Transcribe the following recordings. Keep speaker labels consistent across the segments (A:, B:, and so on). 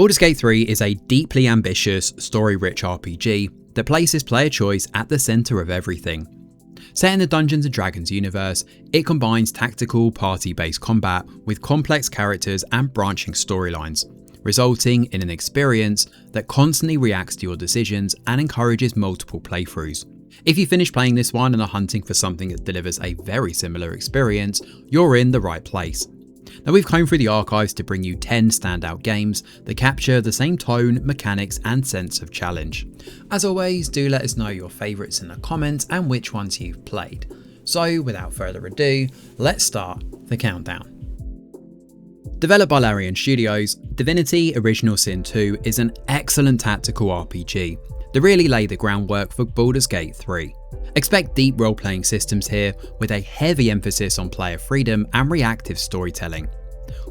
A: Baldur's Gate 3 is a deeply ambitious, story-rich RPG that places player choice at the centre of everything. Set in the Dungeons & Dragons universe, it combines tactical, party-based combat with complex characters and branching storylines, resulting in an experience that constantly reacts to your decisions and encourages multiple playthroughs. If you finish playing this one and are hunting for something that delivers a very similar experience, you're in the right place. Now, we've combed through the archives to bring you 10 standout games that capture the same tone, mechanics and sense of challenge. As always, do let us know your favourites in the comments and which ones you've played. So without further ado, let's start the countdown. Developed by Larian Studios, Divinity Original Sin 2 is an excellent tactical RPG that really laid the groundwork for Baldur's Gate 3. Expect deep role-playing systems here with a heavy emphasis on player freedom and reactive storytelling.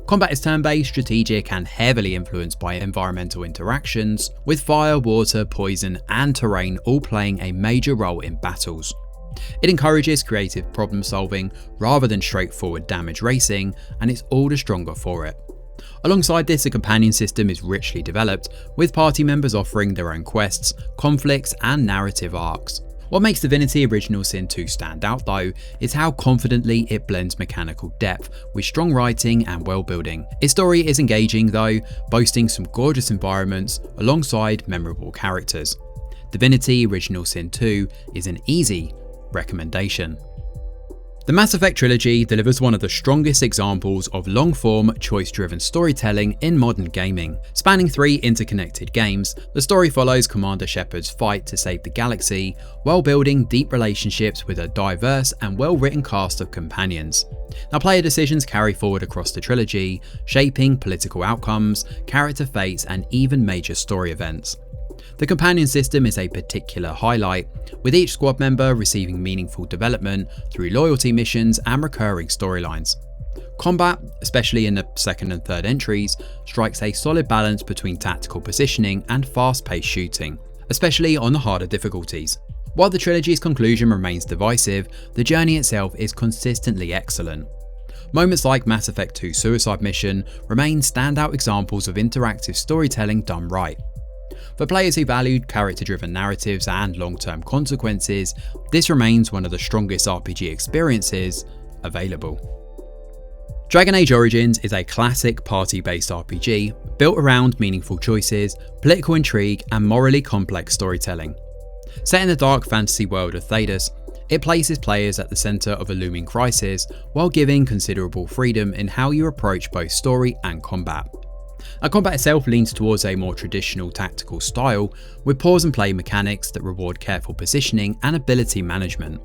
A: Combat is turn-based, strategic and heavily influenced by environmental interactions, with fire, water, poison and terrain all playing a major role in battles. It encourages creative problem solving rather than straightforward damage racing, and it's all the stronger for it. Alongside this, the companion system is richly developed, with party members offering their own quests, conflicts and narrative arcs. What makes Divinity Original Sin 2 stand out though is how confidently it blends mechanical depth with strong writing and world building. Its story is engaging though, boasting some gorgeous environments alongside memorable characters. Divinity Original Sin 2 is an easy recommendation. The Mass Effect Trilogy delivers one of the strongest examples of long-form, choice-driven storytelling in modern gaming. Spanning 3 interconnected games, the story follows Commander Shepard's fight to save the galaxy, while building deep relationships with a diverse and well-written cast of companions. Now, player decisions carry forward across the trilogy, shaping political outcomes, character fates, and even major story events. The companion system is a particular highlight, with each squad member receiving meaningful development through loyalty missions and recurring storylines. Combat, especially in the second and third entries, strikes a solid balance between tactical positioning and fast-paced shooting, especially on the harder difficulties. While the trilogy's conclusion remains divisive, the journey itself is consistently excellent. Moments like Mass Effect 2 Suicide Mission remain standout examples of interactive storytelling done right. For players who valued character-driven narratives and long-term consequences, this remains one of the strongest RPG experiences available. Dragon Age Origins is a classic party-based RPG built around meaningful choices, political intrigue, and morally complex storytelling. Set in the dark fantasy world of Thedas, it places players at the centre of a looming crisis while giving considerable freedom in how you approach both story and combat. Combat itself leans towards a more traditional tactical style, with pause and play mechanics that reward careful positioning and ability management.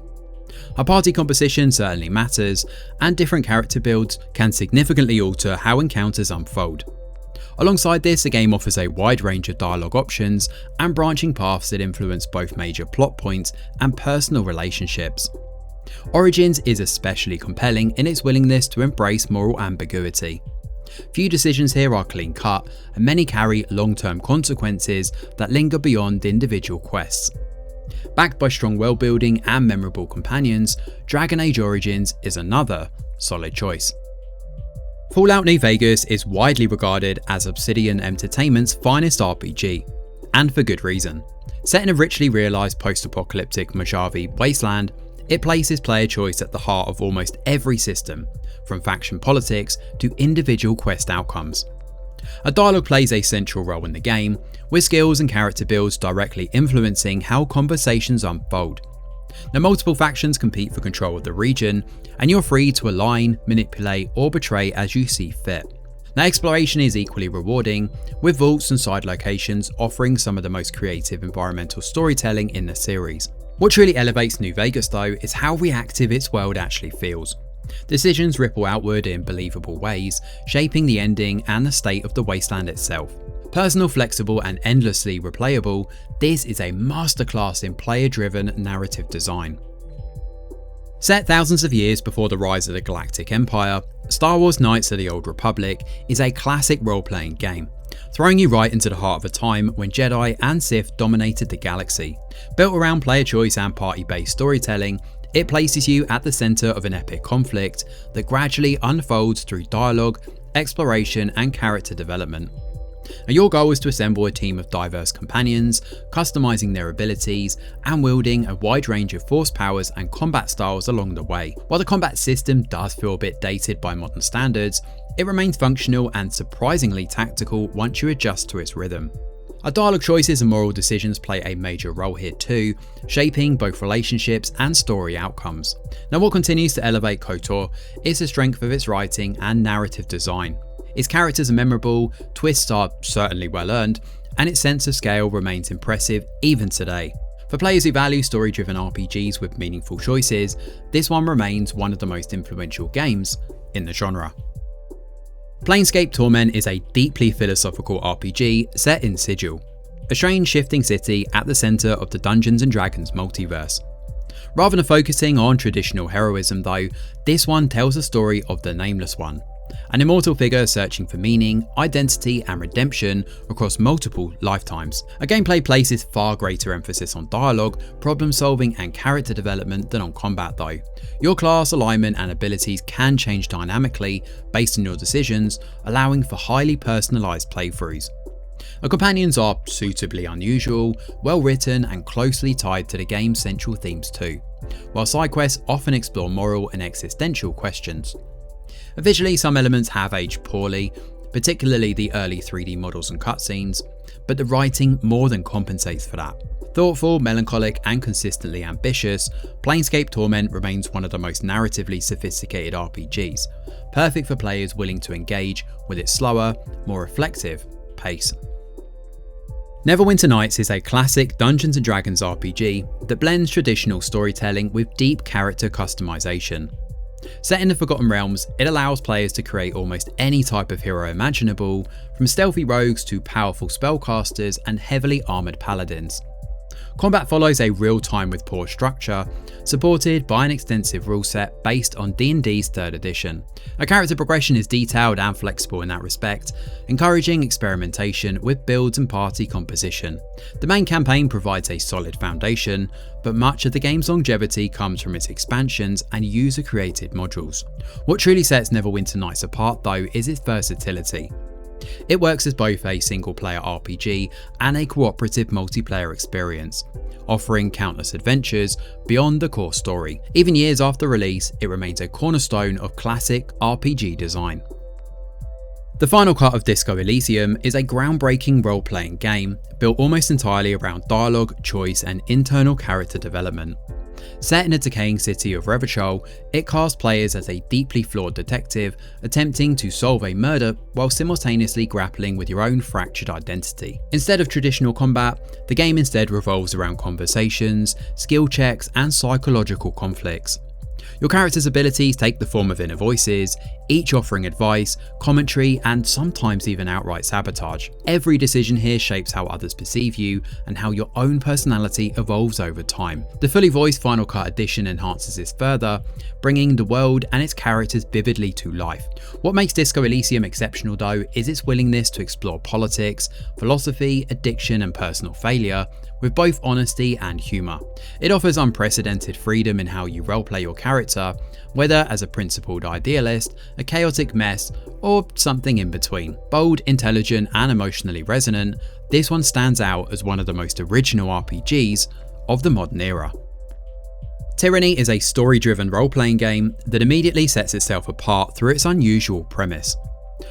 A: Party composition certainly matters, and different character builds can significantly alter how encounters unfold. Alongside this, the game offers a wide range of dialogue options and branching paths that influence both major plot points and personal relationships. Origins is especially compelling in its willingness to embrace moral ambiguity. Few decisions here are clean-cut, and many carry long-term consequences that linger beyond individual quests. Backed by strong world building and memorable companions, Dragon Age Origins is another solid choice. Fallout New Vegas is widely regarded as Obsidian Entertainment's finest RPG, and for good reason. Set in a richly realised post-apocalyptic Mojave wasteland, it places player choice at the heart of almost every system, from faction politics to individual quest outcomes. A dialogue plays a central role in the game, with skills and character builds directly influencing how conversations unfold. Now, multiple factions compete for control of the region, and you're free to align, manipulate, or betray as you see fit. Now, exploration is equally rewarding, with vaults and side locations offering some of the most creative environmental storytelling in the series. What truly elevates New Vegas though is how reactive its world actually feels. Decisions ripple outward in believable ways, shaping the ending and the state of the wasteland itself. Personal, flexible and endlessly replayable, this is a masterclass in player-driven narrative design. Set thousands of years before the rise of the Galactic Empire, Star Wars Knights of the Old Republic is a classic role-playing game, throwing you right into the heart of a time when Jedi and Sith dominated the galaxy. Built around player choice and party-based storytelling, it places you at the centre of an epic conflict that gradually unfolds through dialogue, exploration and character development. And your goal is to assemble a team of diverse companions, customizing their abilities, and wielding a wide range of force powers and combat styles along the way. While the combat system does feel a bit dated by modern standards, it remains functional and surprisingly tactical once you adjust to its rhythm. Our dialogue choices and moral decisions play a major role here too, shaping both relationships and story outcomes. Now, what continues to elevate KOTOR is the strength of its writing and narrative design. Its characters are memorable, twists are certainly well earned, and its sense of scale remains impressive even today. For players who value story-driven RPGs with meaningful choices, this one remains one of the most influential games in the genre. Planescape Torment is a deeply philosophical RPG set in Sigil, a strange shifting city at the centre of the Dungeons & Dragons multiverse. Rather than focusing on traditional heroism though, this one tells the story of the Nameless One, an immortal figure searching for meaning, identity and redemption across multiple lifetimes. A gameplay places far greater emphasis on dialogue, problem solving and character development than on combat though. Your class, alignment and abilities can change dynamically based on your decisions, allowing for highly personalised playthroughs. Our companions are suitably unusual, well written and closely tied to the game's central themes too, while side quests often explore moral and existential questions. Visually, some elements have aged poorly, particularly the early 3D models and cutscenes, but the writing more than compensates for that. Thoughtful, melancholic and consistently ambitious, Planescape Torment remains one of the most narratively sophisticated RPGs, perfect for players willing to engage with its slower, more reflective pace. Neverwinter Nights is a classic Dungeons & Dragons RPG that blends traditional storytelling with deep character customization. Set in the Forgotten Realms, it allows players to create almost any type of hero imaginable, from stealthy rogues to powerful spellcasters and heavily armoured paladins. Combat follows a real-time with poor structure, supported by an extensive rule set based on D&D's 3rd edition. Our character progression is detailed and flexible in that respect, encouraging experimentation with builds and party composition. The main campaign provides a solid foundation, but much of the game's longevity comes from its expansions and user-created modules. What truly sets Neverwinter Nights apart though is its versatility. It works as both a single-player RPG and a cooperative multiplayer experience, offering countless adventures beyond the core story. Even years after release, it remains a cornerstone of classic RPG design. The final cut of Disco Elysium is a groundbreaking role-playing game built almost entirely around dialogue, choice and internal character development. Set in a decaying city of Revachol, it casts players as a deeply flawed detective attempting to solve a murder while simultaneously grappling with your own fractured identity. Instead of traditional combat, the game instead revolves around conversations, skill checks and psychological conflicts. Your character's abilities take the form of inner voices, each offering advice, commentary, and sometimes even outright sabotage. Every decision here shapes how others perceive you and how your own personality evolves over time. The fully voiced Final Cut edition enhances this further, bringing the world and its characters vividly to life. What makes Disco Elysium exceptional though is its willingness to explore politics, philosophy, addiction, and personal failure, with both honesty and humour. It offers unprecedented freedom in how you roleplay your character, whether as a principled idealist, a chaotic mess, or something in between. Bold, intelligent, and emotionally resonant, this one stands out as one of the most original RPGs of the modern era. Tyranny is a story-driven role-playing game that immediately sets itself apart through its unusual premise.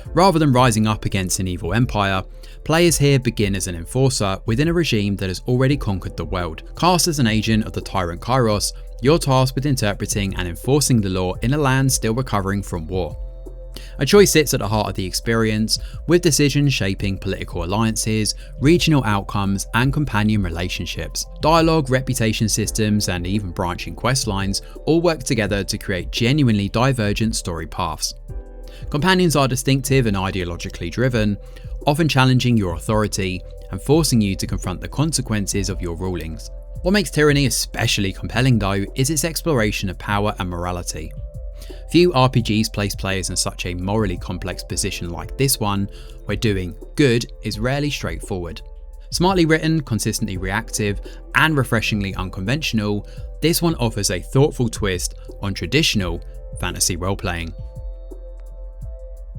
A: Rather than rising up against an evil empire, players here begin as an enforcer within a regime that has already conquered the world. Cast as an agent of the tyrant Kairos, you're tasked with interpreting and enforcing the law in a land still recovering from war. A choice sits at the heart of the experience, with decisions shaping political alliances, regional outcomes, and companion relationships. Dialogue, reputation systems, and even branching quest lines all work together to create genuinely divergent story paths. Companions are distinctive and ideologically driven, often challenging your authority and forcing you to confront the consequences of your rulings. What makes Tyranny especially compelling though is its exploration of power and morality. Few RPGs place players in such a morally complex position like this one, where doing good is rarely straightforward. Smartly written, consistently reactive, and refreshingly unconventional, this one offers a thoughtful twist on traditional fantasy role-playing.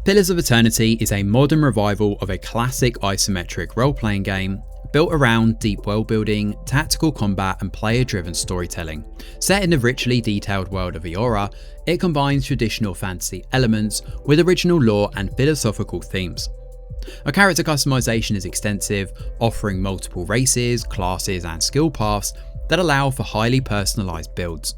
A: Pillars of Eternity is a modern revival of a classic isometric role-playing game built around deep world building, tactical combat and player-driven storytelling. Set in the richly detailed world of Eora, it combines traditional fantasy elements with original lore and philosophical themes. Our character customization is extensive, offering multiple races, classes and skill paths that allow for highly personalised builds.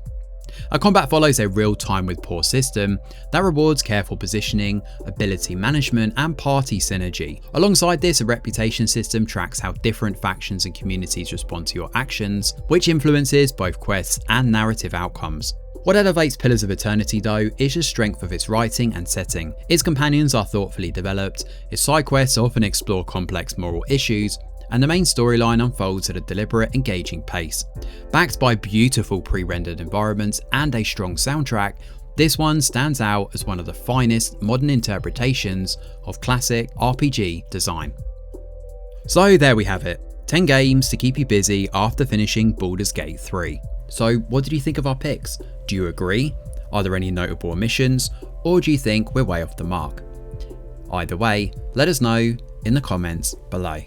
A: Our combat follows a real-time with pause system that rewards careful positioning, ability management and party synergy. Alongside this, a reputation system tracks how different factions and communities respond to your actions, which influences both quests and narrative outcomes. What elevates Pillars of Eternity though is the strength of its writing and setting. Its companions are thoughtfully developed, its side quests often explore complex moral issues, and the main storyline unfolds at a deliberate, engaging pace. Backed by beautiful pre-rendered environments and a strong soundtrack, this one stands out as one of the finest modern interpretations of classic RPG design. So there we have it, 10 games to keep you busy after finishing Baldur's Gate 3. So what did you think of our picks? Do you agree? Are there any notable omissions? Or do you think we're way off the mark? Either way, let us know in the comments below.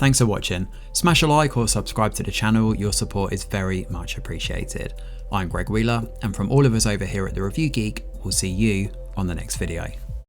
A: Thanks for watching. Smash a like or subscribe to the channel, your support is very much appreciated. I'm Greg Wheeler, and from all of us over here at The Review Geek, we'll see you on the next video.